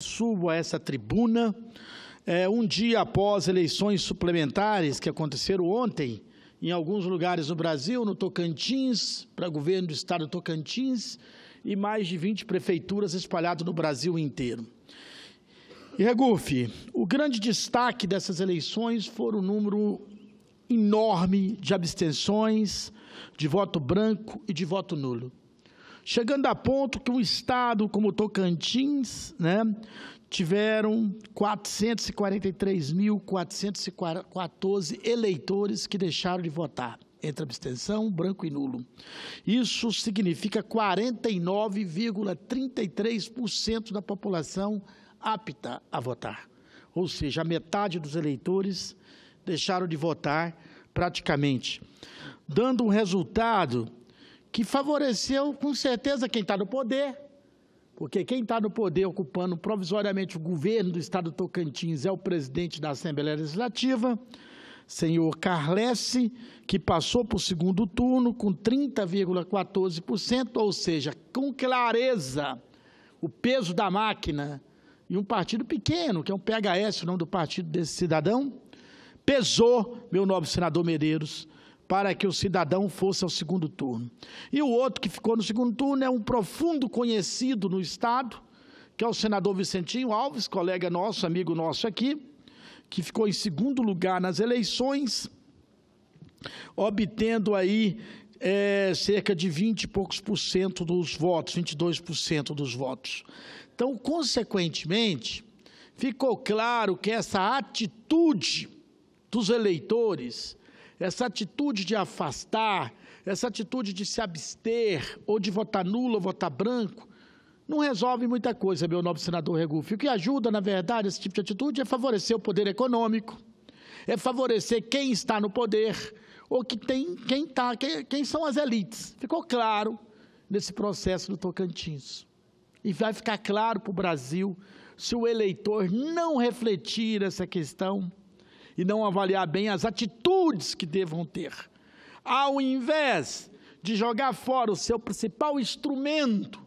Subo a essa tribuna um dia após eleições suplementares que aconteceram ontem em alguns lugares no Brasil, no Tocantins, para governo do estado do Tocantins, e mais de 20 prefeituras espalhadas no Brasil inteiro. E, Regufe, o grande destaque dessas eleições foi o número enorme de abstenções, de voto branco e de voto nulo. Chegando a ponto que um estado como o Tocantins, tiveram 443.414 eleitores que deixaram de votar, entre abstenção, branco e nulo. Isso significa 49,33% da população apta a votar. Ou seja, a metade dos eleitores deixaram de votar praticamente, dando um resultado que favoreceu com certeza quem está no poder, porque quem está no poder ocupando provisoriamente o governo do estado do Tocantins é o presidente da Assembleia Legislativa, senhor Carlesse, que passou para o segundo turno com 30,14%, ou seja, com clareza, o peso da máquina e um partido pequeno, que é um PHS, o nome do partido desse cidadão, pesou, meu nobre senador Medeiros, para que o cidadão fosse ao segundo turno. E o outro que ficou no segundo turno é um profundo conhecido no estado, que é o senador Vicentinho Alves, colega nosso, amigo nosso aqui, que ficou em segundo lugar nas eleições, obtendo aí cerca de 20 e poucos por cento dos votos, 22% dos votos. Então, consequentemente, ficou claro que essa atitude dos eleitores, essa atitude de afastar, essa atitude de se abster, ou de votar nulo ou votar branco, não resolve muita coisa, meu nobre senador Regufe. O que ajuda, na verdade, esse tipo de atitude é favorecer o poder econômico, é favorecer quem está no poder, ou quem são as elites. Ficou claro nesse processo do Tocantins. E vai ficar claro para o Brasil, se o eleitor não refletir essa questão, e não avaliar bem as atitudes que devam ter. Ao invés de jogar fora o seu principal instrumento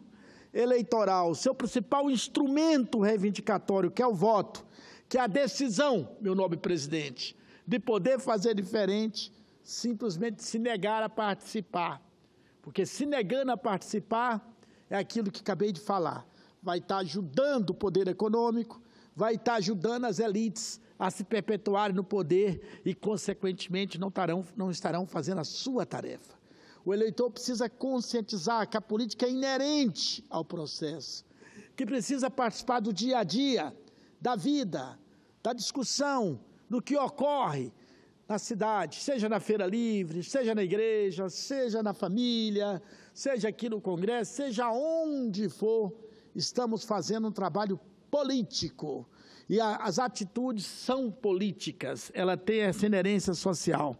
eleitoral, o seu principal instrumento reivindicatório, que é o voto, que é a decisão, meu nobre presidente, de poder fazer diferente, simplesmente se negar a participar. Porque se negando a participar, é aquilo que acabei de falar, vai estar ajudando o poder econômico, vai estar ajudando as elites a se perpetuarem no poder e, consequentemente, não estarão fazendo a sua tarefa. O eleitor precisa conscientizar que a política é inerente ao processo, que precisa participar do dia a dia, da vida, da discussão, do que ocorre na cidade, seja na feira livre, seja na igreja, seja na família, seja aqui no Congresso, seja onde for, estamos fazendo um trabalho político. E as atitudes são políticas, ela tem essa inerência social.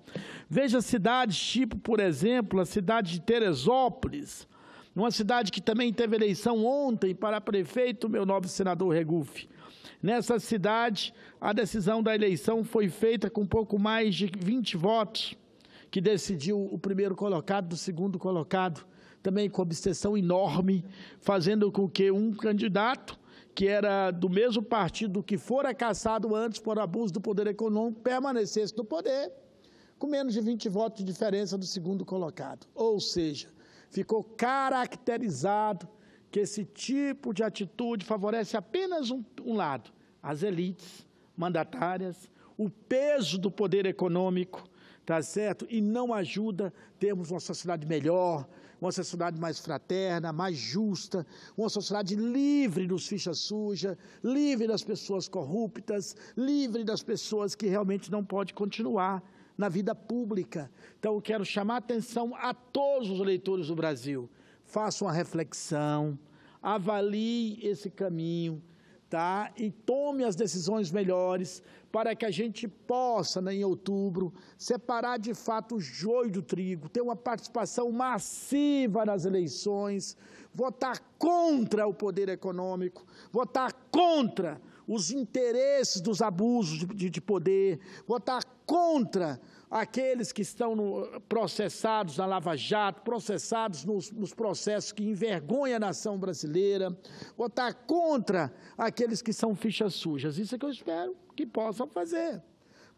Veja cidades tipo, por exemplo, a cidade de Teresópolis, uma cidade que também teve eleição ontem para prefeito, meu nobre senador Regufe. Nessa cidade, a decisão da eleição foi feita com pouco mais de 20 votos, que decidiu o primeiro colocado do segundo colocado, também com abstenção enorme, fazendo com que um candidato, que era do mesmo partido que fora cassado antes por abuso do poder econômico, permanecesse no poder, com menos de 20 votos de diferença do segundo colocado. Ou seja, ficou caracterizado que esse tipo de atitude favorece apenas um lado, as elites mandatárias, o peso do poder econômico, tá certo? E não ajuda a termos uma sociedade melhor, uma sociedade mais fraterna, mais justa, uma sociedade livre dos fichas sujas, livre das pessoas corruptas, livre das pessoas que realmente não podem continuar na vida pública. Então, eu quero chamar a atenção a todos os eleitores do Brasil. Façam uma reflexão, avaliem esse caminho, tá? E tome as decisões melhores para que a gente possa, em outubro, separar de fato o joio do trigo, ter uma participação massiva nas eleições, votar contra o poder econômico, votar contra os interesses dos abusos de poder, votar contra aqueles que estão processados na Lava Jato, processados nos processos que envergonham a nação brasileira, votar contra aqueles que são fichas sujas. Isso é que eu espero que possam fazer,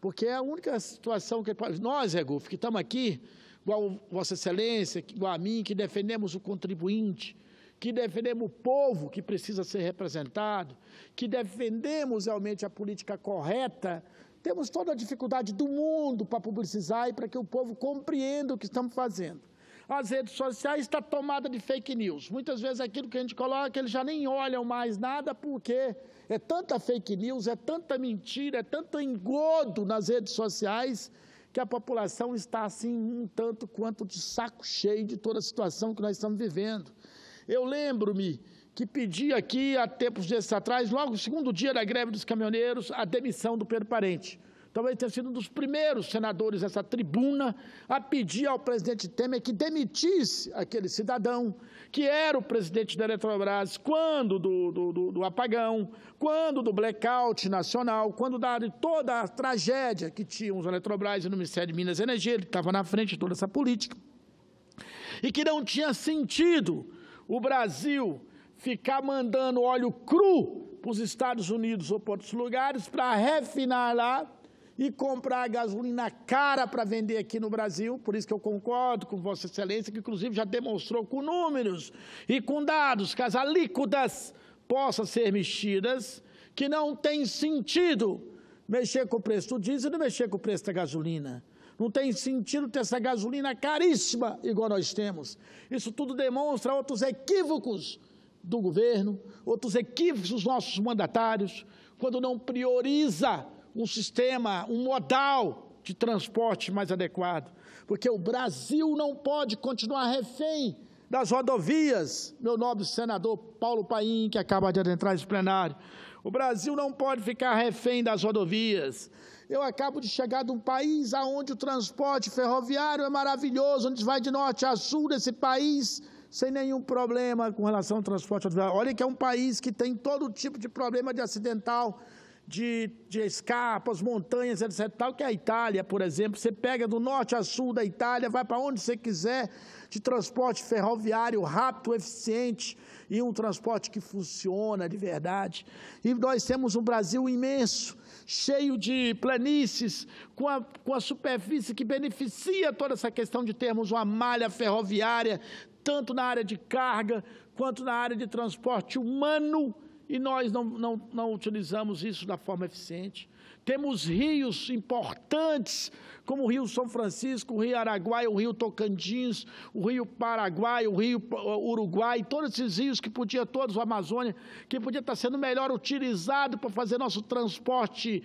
porque é a única situação que nós, Regulf, que estamos aqui, igual Vossa Excelência, igual a mim, que defendemos o contribuinte, que defendemos o povo que precisa ser representado, que defendemos realmente a política correta, temos toda a dificuldade do mundo para publicizar e para que o povo compreenda o que estamos fazendo. As redes sociais estão tomadas de fake news. Muitas vezes aquilo que a gente coloca, eles já nem olham mais nada, porque é tanta fake news, é tanta mentira, é tanto engodo nas redes sociais, que a população está assim um tanto quanto de saco cheio de toda a situação que nós estamos vivendo. Eu lembro-me que pedi aqui, há tempos desses atrás, logo no segundo dia da greve dos caminhoneiros, a demissão do Pedro Parente. Talvez tenha sido um dos primeiros senadores dessa tribuna a pedir ao presidente Temer que demitisse aquele cidadão que era o presidente da Eletrobras quando do apagão, quando do blackout nacional, quando de toda a tragédia que tinham os Eletrobras e no Ministério de Minas e Energia, ele estava na frente de toda essa política, e que não tinha sentido o Brasil ficar mandando óleo cru para os Estados Unidos ou para outros lugares para refinar lá e comprar a gasolina cara para vender aqui no Brasil. Por isso que eu concordo com Vossa Excelência, que inclusive já demonstrou com números e com dados que as alíquotas possam ser mexidas, que não tem sentido mexer com o preço do diesel e não mexer com o preço da gasolina. Não tem sentido ter essa gasolina caríssima igual nós temos. Isso tudo demonstra outros equívocos do governo, outros equívocos dos nossos mandatários, quando não prioriza um sistema, um modal de transporte mais adequado. Porque o Brasil não pode continuar refém das rodovias, meu nobre senador Paulo Paim, que acaba de adentrar esse plenário. O Brasil não pode ficar refém das rodovias. Eu acabo de chegar de um país onde o transporte ferroviário é maravilhoso, onde vai de norte a sul desse país, sem nenhum problema com relação ao transporte rodoviário. Olha que é um país que tem todo tipo de problema de acidental, de escapas, montanhas, etc. Tal, que é a Itália, por exemplo. Você pega do norte a sul da Itália, vai para onde você quiser, de transporte ferroviário rápido, eficiente, e um transporte que funciona de verdade. E nós temos um Brasil imenso, cheio de planícies, com a superfície que beneficia toda essa questão de termos uma malha ferroviária, tanto na área de carga, quanto na área de transporte humano, e nós não utilizamos isso da forma eficiente. Temos rios importantes, como o Rio São Francisco, o Rio Araguaia, o Rio Tocantins, o Rio Paraguai, o Rio Uruguai, todos esses rios que podia, todos o Amazônia, que podia estar sendo melhor utilizado para fazer nosso transporte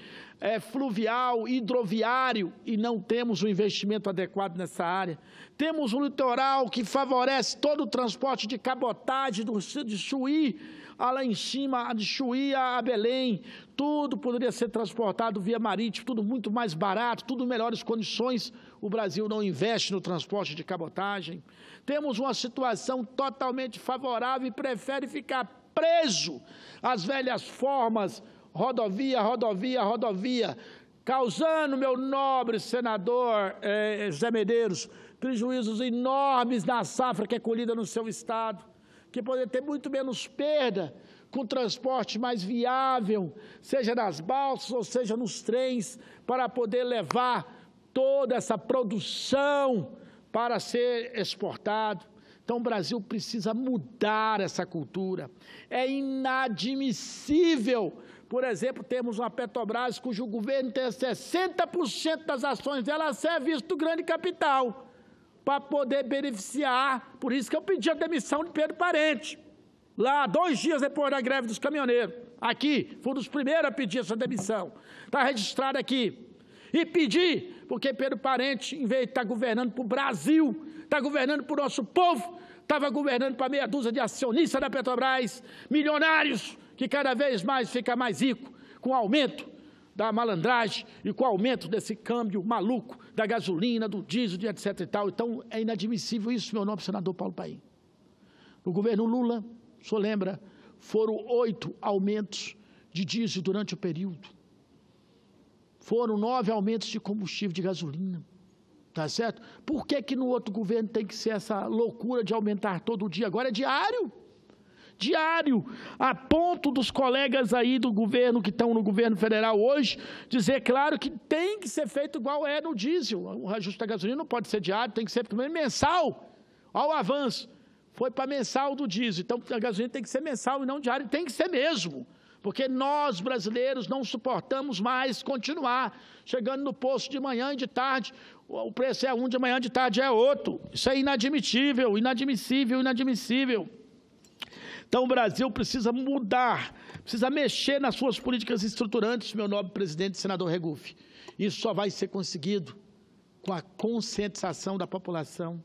fluvial, hidroviário, e não temos o investimento adequado nessa área. Temos um litoral que favorece todo o transporte de cabotagem, de Chuí, lá em cima, de Chuí a Belém, tudo poderia ser transportado via marítimo, tudo muito mais barato, tudo em melhores condições. O Brasil não investe no transporte de cabotagem. Temos uma situação totalmente favorável e prefere ficar preso às velhas formas, rodovia, rodovia, rodovia, causando, meu nobre senador José Medeiros, prejuízos enormes na safra que é colhida no seu estado, que poderia ter muito menos perda com transporte mais viável, seja nas balsas ou seja nos trens, para poder levar toda essa produção para ser exportado. Então o Brasil precisa mudar essa cultura. É inadmissível, por exemplo, termos uma Petrobras cujo governo tem 60% das ações dela a serviço do grande capital, para poder beneficiar. Por isso que eu pedi a demissão de Pedro Parente, lá 2 dias depois da greve dos caminhoneiros. Aqui, fui um dos primeiros a pedir essa demissão. Está registrado aqui. E pedi, porque Pedro Parente, em vez de estar governando para o Brasil, está governando para o nosso povo, estava governando para meia dúzia de acionistas da Petrobras, milionários, que cada vez mais fica mais rico, com o aumento da malandragem e com o aumento desse câmbio maluco da gasolina, do diesel, de etc. e tal. Então, é inadmissível isso, meu nobre senador Paulo Paim. No governo Lula, o senhor lembra, foram 8 aumentos de diesel durante o período. Foram 9 aumentos de combustível de gasolina. Tá certo? Por que no outro governo tem que ser essa loucura de aumentar todo dia? Agora é diário. Diário, a ponto dos colegas aí do governo, que estão no governo federal hoje, dizer, claro, que tem que ser feito igual é no diesel. O reajuste da gasolina não pode ser diário, tem que ser primeiro mensal. Olha o avanço. Foi para mensal do diesel. Então, a gasolina tem que ser mensal e não diário. Tem que ser mesmo. Porque nós, brasileiros, não suportamos mais continuar chegando no posto de manhã e de tarde. O preço é um, de manhã, de tarde é outro. Isso é inadmissível, inadmissível, inadmissível. Então, o Brasil precisa mudar, precisa mexer nas suas políticas estruturantes, meu nobre presidente, senador Regufe. Isso só vai ser conseguido com a conscientização da população,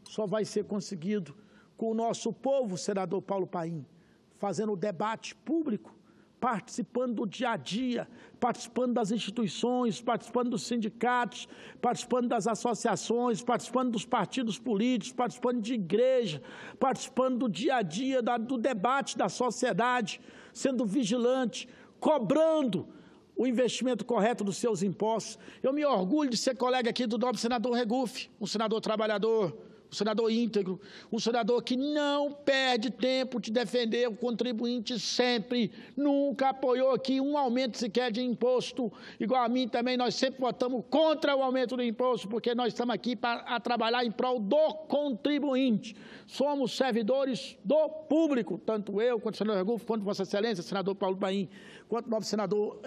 só vai ser conseguido com o nosso povo, senador Paulo Paim, fazendo o debate público, participando do dia a dia, participando das instituições, participando dos sindicatos, participando das associações, participando dos partidos políticos, participando de igreja, participando do dia a dia, do debate da sociedade, sendo vigilante, cobrando o investimento correto dos seus impostos. Eu me orgulho de ser colega aqui do nobre senador Regufe, um senador trabalhador, um senador íntegro, um senador que não perde tempo de defender o contribuinte sempre, nunca apoiou aqui um aumento sequer de imposto, igual a mim também, nós sempre votamos contra o aumento do imposto, porque nós estamos aqui para trabalhar em prol do contribuinte. Somos servidores do público, tanto eu, quanto o senador Regufe, quanto Vossa Excelência, senador Paulo Paim, quanto o novo senador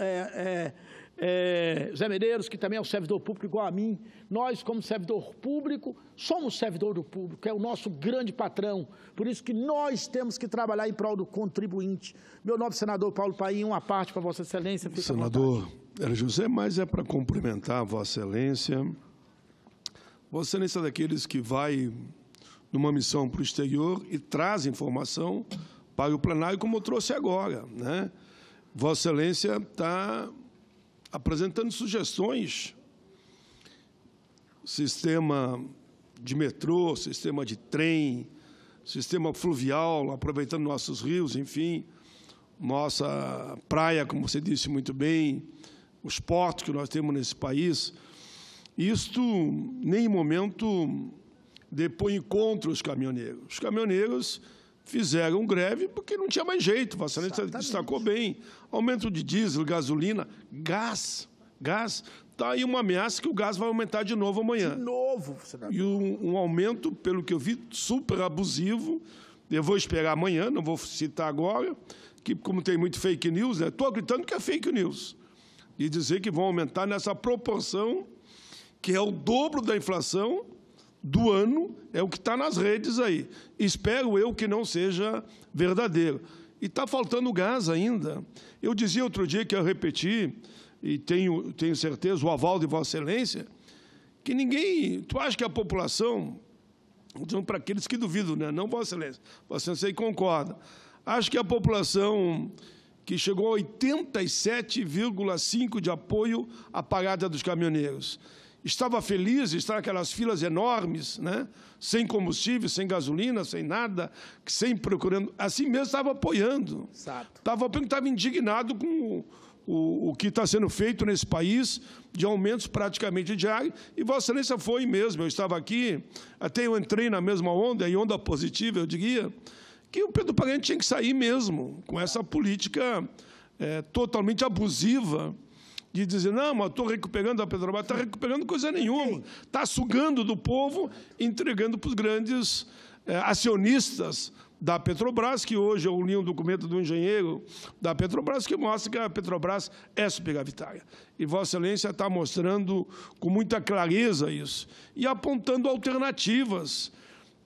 Zé Medeiros, que também é um servidor público igual a mim. Nós, como servidor público, somos servidor do público, é o nosso grande patrão. Por isso que nós temos que trabalhar em prol do contribuinte. Meu nobre senador Paulo Paim, uma parte para Vossa Excelência. Fica senador Hélio José, mas é para cumprimentar Vossa Excelência. Vossa Excelência é daqueles que vai numa missão para o exterior e traz informação para o plenário, como eu trouxe agora, né? Vossa Excelência está apresentando sugestões, sistema de metrô, sistema de trem, sistema fluvial, aproveitando nossos rios, enfim, nossa praia, como você disse muito bem, os portos que nós temos nesse país. Isto, em nenhum momento, depõe contra os caminhoneiros. Os caminhoneiros fizeram greve porque não tinha mais jeito, Vossa Excelência destacou bem. Aumento de diesel, gasolina, gás. Está aí uma ameaça que o gás vai aumentar de novo amanhã. De novo, senador. E um aumento, pelo que eu vi, super abusivo. Eu vou esperar amanhã, não vou citar agora, que como tem muito fake news, estou acreditando que é fake news, e dizer que vão aumentar nessa proporção, que é o dobro da inflação do ano, é o que está nas redes aí. Espero eu que não seja verdadeiro. E está faltando gás ainda. Eu dizia outro dia, que eu repeti, e tenho certeza, o aval de Vossa Excelência, que ninguém... Tu acha que a população, então, para aqueles que duvidam, né? Não Vossa Excelência, Vossa Excelência concorda, acho que a população que chegou a 87,5% de apoio à parada dos caminhoneiros, estava feliz de estar naquelas filas enormes, né? Sem combustível, sem gasolina, sem nada, sem procurando. Assim mesmo estava apoiando. Estava indignado com o que está sendo feito nesse país, de aumentos praticamente diários. E Vossa Excelência foi mesmo. Eu estava aqui, até eu entrei na mesma onda, e onda positiva, eu diria, que o Pedro Parente tinha que sair mesmo, com essa política totalmente abusiva, de dizer, não, mas estou recuperando a Petrobras. Está recuperando coisa nenhuma. Está sugando do povo, entregando para os grandes acionistas da Petrobras, que hoje eu li um documento do engenheiro da Petrobras que mostra que a Petrobras é superavitária. E Vossa Excelência está mostrando com muita clareza isso e apontando alternativas.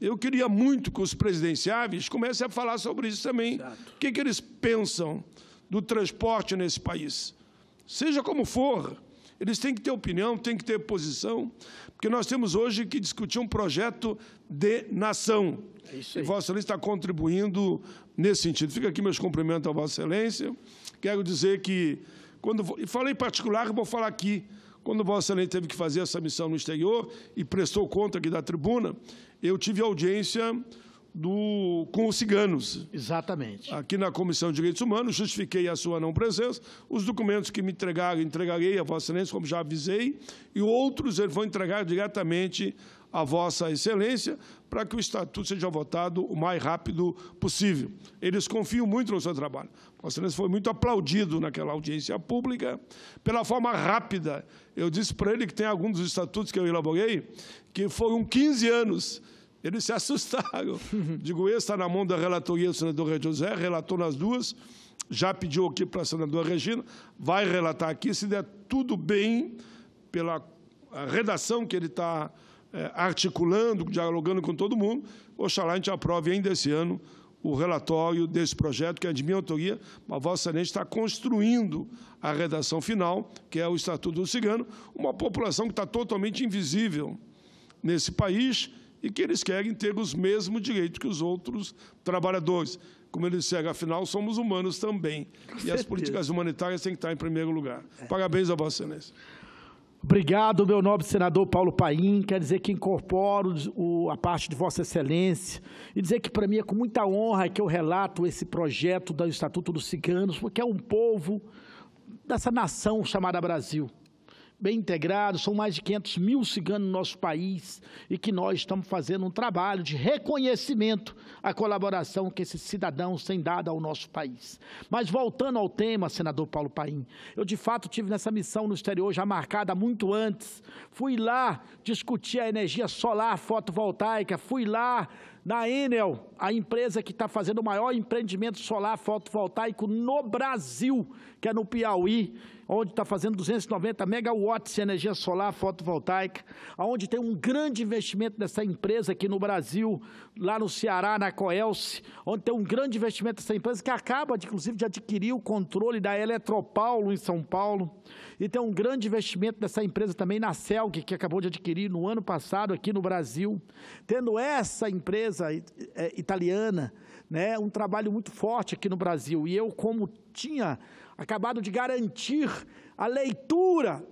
Eu queria muito que os presidenciáveis comecem a falar sobre isso também. O que eles pensam do transporte nesse país? Seja como for, eles têm que ter opinião, têm que ter posição, porque nós temos hoje que discutir um projeto de nação. É isso aí. E Vossa Excelência está contribuindo nesse sentido. Fica aqui meus cumprimentos a Vossa Excelência. Quero dizer que, e falei em particular, vou falar aqui, quando Vossa Excelência teve que fazer essa missão no exterior e prestou conta aqui da tribuna, eu tive audiência com os ciganos. Exatamente. Aqui na Comissão de Direitos Humanos, justifiquei a sua não presença. Os documentos que me entregaram, entregarei a Vossa Excelência, como já avisei, e outros eles vão entregar diretamente a Vossa Excelência, para que o Estatuto seja votado o mais rápido possível. Eles confiam muito no seu trabalho. Vossa Excelência foi muito aplaudido naquela audiência pública pela forma rápida. Eu disse para ele que tem alguns dos estatutos que eu elaborei que foram 15 anos. Eles se assustaram. Digo, esse está na mão da relatoria do senador Rei José, relatou nas duas, já pediu aqui para a senadora Regina, vai relatar aqui, se der tudo bem, pela redação que ele está articulando, dialogando com todo mundo, oxalá a gente aprove ainda esse ano o relatório desse projeto, que é de minha autoria, mas Vossa Excelência está construindo a redação final, que é o Estatuto do Cigano, uma população que está totalmente invisível nesse país e que eles querem ter os mesmos direitos que os outros trabalhadores. Como eles disseram, afinal, somos humanos também. E as políticas humanitárias têm que estar em primeiro lugar. Parabéns a Vossa Excelência. Obrigado, meu nobre senador Paulo Paim. Quer dizer que incorporo a parte de Vossa Excelência e dizer que, para mim, é com muita honra que eu relato esse projeto do Estatuto dos Ciganos, porque é um povo dessa nação chamada Brasil, bem integrado, são mais de 500 mil ciganos no nosso país e que nós estamos fazendo um trabalho de reconhecimento à colaboração que esses cidadãos têm dado ao nosso país. Mas voltando ao tema, senador Paulo Paim, eu de fato tive nessa missão no exterior já marcada muito antes, fui lá discutir a energia solar fotovoltaica, fui lá na Enel, a empresa que está fazendo o maior empreendimento solar fotovoltaico no Brasil, que é no Piauí, onde está fazendo 290 megawatts de energia solar fotovoltaica, onde tem um grande investimento dessa empresa aqui no Brasil, lá no Ceará, na Coelce, onde tem um grande investimento dessa empresa, que acaba, inclusive, de adquirir o controle da Eletropaulo em São Paulo, e tem um grande investimento dessa empresa também na Celg, que acabou de adquirir no ano passado aqui no Brasil, tendo essa empresa italiana, né, um trabalho muito forte aqui no Brasil, e eu, como tinha acabado de garantir a leitura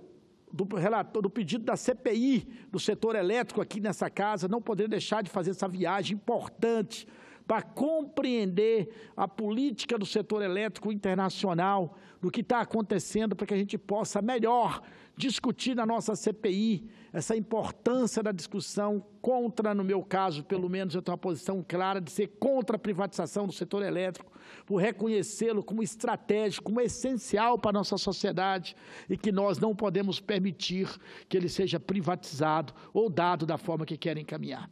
do pedido da CPI do setor elétrico aqui nessa casa, não poderia deixar de fazer essa viagem importante para compreender a política do setor elétrico internacional, do que está acontecendo, para que a gente possa melhor discutir na nossa CPI essa importância da discussão contra, no meu caso, pelo menos eu tenho uma posição clara de ser contra a privatização do setor elétrico, por reconhecê-lo como estratégico, como essencial para a nossa sociedade e que nós não podemos permitir que ele seja privatizado ou dado da forma que querem encaminhar.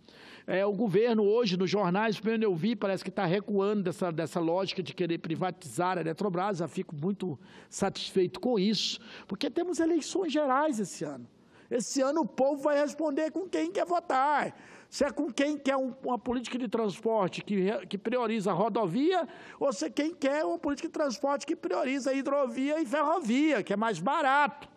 O governo hoje, nos jornais, primeiro eu vi, parece que está recuando dessa lógica de querer privatizar a Eletrobras, já fico muito satisfeito com isso, porque temos eleições gerais esse ano. Esse ano o povo vai responder com quem quer votar. Se é com quem quer uma política de transporte que prioriza a rodovia, ou se quem quer uma política de transporte que prioriza a hidrovia e ferrovia, que é mais barato.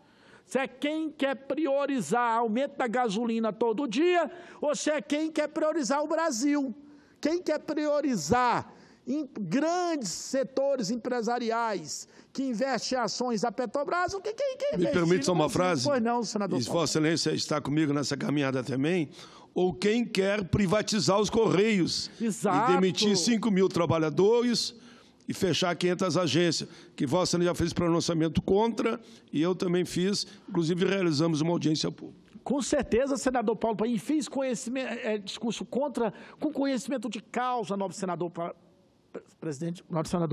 Se é quem quer priorizar aumento da gasolina todo dia, ou se é quem quer priorizar o Brasil. Quem quer priorizar em grandes setores empresariais que investem em ações da Petrobras, o que quem quer investir? Me permite só uma frase? Pois não, senador Paulo. Vossa Excelência está comigo nessa caminhada também, ou quem quer privatizar os Correios. Exato. E demitir 5 mil trabalhadores e fechar 500 agências, que Vossa Excelência já fez pronunciamento contra, e eu também fiz, inclusive realizamos uma audiência pública. Com certeza, senador Paulo Paim, fiz discurso contra, com conhecimento de causa, nobre senador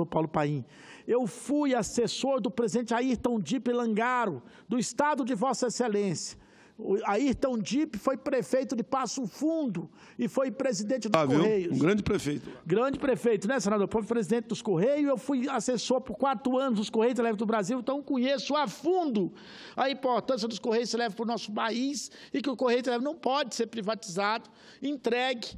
Paulo Paim. Eu fui assessor do presidente Ayrton Dipp Langaro, do Estado de Vossa Excelência. O Ayrton Dipp foi prefeito de Passo Fundo e foi presidente dos Correios. Um grande prefeito. Grande prefeito, né, senador? Foi presidente dos Correios, eu fui assessor por 4 anos dos Correios Elétricos do Brasil, então conheço a fundo a importância dos Correios Elétricos para o nosso país e que o Correio Elétrico não pode ser privatizado, entregue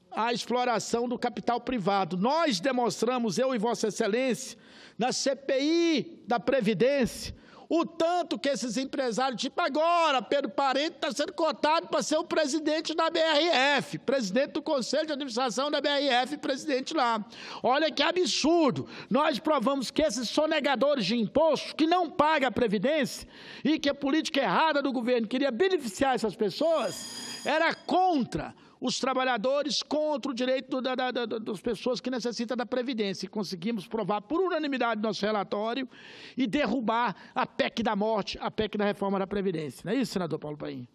à exploração do capital privado. Nós demonstramos, eu e Vossa Excelência, na CPI da Previdência, o tanto que esses empresários, tipo agora, Pedro Parente está sendo cotado para ser o presidente da BRF, presidente do Conselho de Administração da BRF, presidente lá. Olha que absurdo. Nós provamos que esses sonegadores de impostos, que não pagam a Previdência, e que a política errada do governo queria beneficiar essas pessoas, era contra os trabalhadores contra o direito das pessoas que necessitam da Previdência. E conseguimos provar por unanimidade nosso relatório e derrubar a PEC da morte, a PEC da reforma da Previdência. Não é isso, senador Paulo Paim?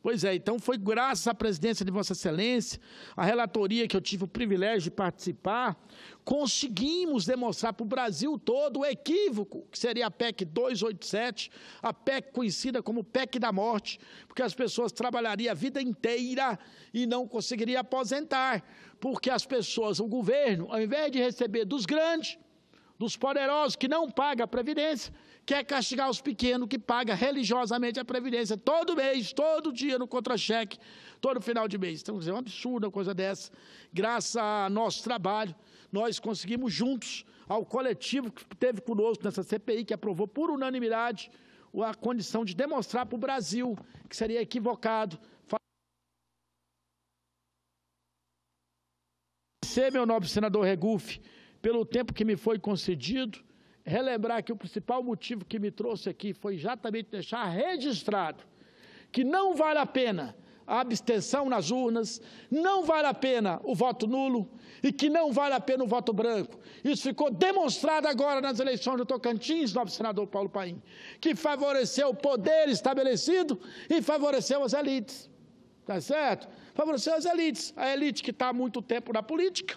Pois é, então foi graças à presidência de Vossa Excelência, a relatoria que eu tive o privilégio de participar, conseguimos demonstrar para o Brasil todo o equívoco que seria a PEC 287, a PEC conhecida como PEC da morte, porque as pessoas trabalhariam a vida inteira e não conseguiriam aposentar, porque as pessoas, o governo, ao invés de receber dos grandes, dos poderosos que não pagam a Previdência, quer castigar os pequenos que pagam religiosamente a Previdência todo mês, todo dia no contra-cheque, todo final de mês. Então, é um absurdo uma coisa dessa. Graças ao nosso trabalho, nós conseguimos juntos, ao coletivo que esteve conosco nessa CPI, que aprovou por unanimidade a condição de demonstrar para o Brasil que seria equivocado. Meu nobre senador Regufe, pelo tempo que me foi concedido, relembrar que o principal motivo que me trouxe aqui foi exatamente deixar registrado que não vale a pena a abstenção nas urnas, não vale a pena o voto nulo e que não vale a pena o voto branco. Isso ficou demonstrado agora nas eleições do Tocantins, nobre senador Paulo Paim, que favoreceu o poder estabelecido e favoreceu as elites. Tá certo? Favoreceu as elites. A elite que está há muito tempo na política.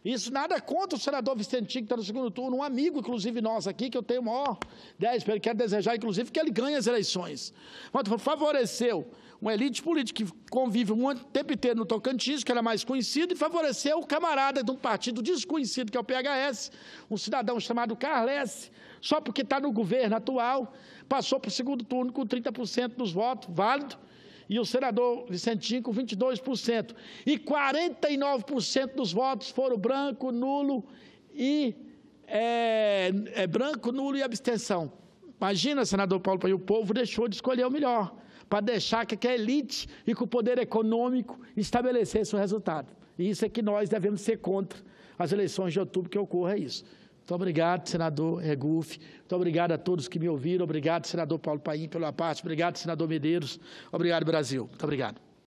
Isso nada contra o senador Vicentinho, que está no segundo turno, um amigo, inclusive, nosso aqui, que eu tenho o maior 10, quero desejar, inclusive, que ele ganhe as eleições. Mas favoreceu uma elite política que convive o tempo inteiro no Tocantins, que era mais conhecido, e favoreceu o camarada de um partido desconhecido, que é o PHS, um cidadão chamado Carles, só porque está no governo atual, passou para o segundo turno com 30% dos votos, válido, e o senador Vicentinho com 22%. E 49% dos votos foram branco, nulo e abstenção. Imagina, senador Paulo Paim, o povo deixou de escolher o melhor, para deixar que a elite e que o poder econômico estabelecesse o resultado. E isso é que nós devemos ser contra as eleições de outubro, que ocorra isso. Muito obrigado, senador Regufe. Muito obrigado a todos que me ouviram. Obrigado, senador Paulo Paim, pela parte. Obrigado, senador Medeiros. Obrigado, Brasil. Muito obrigado.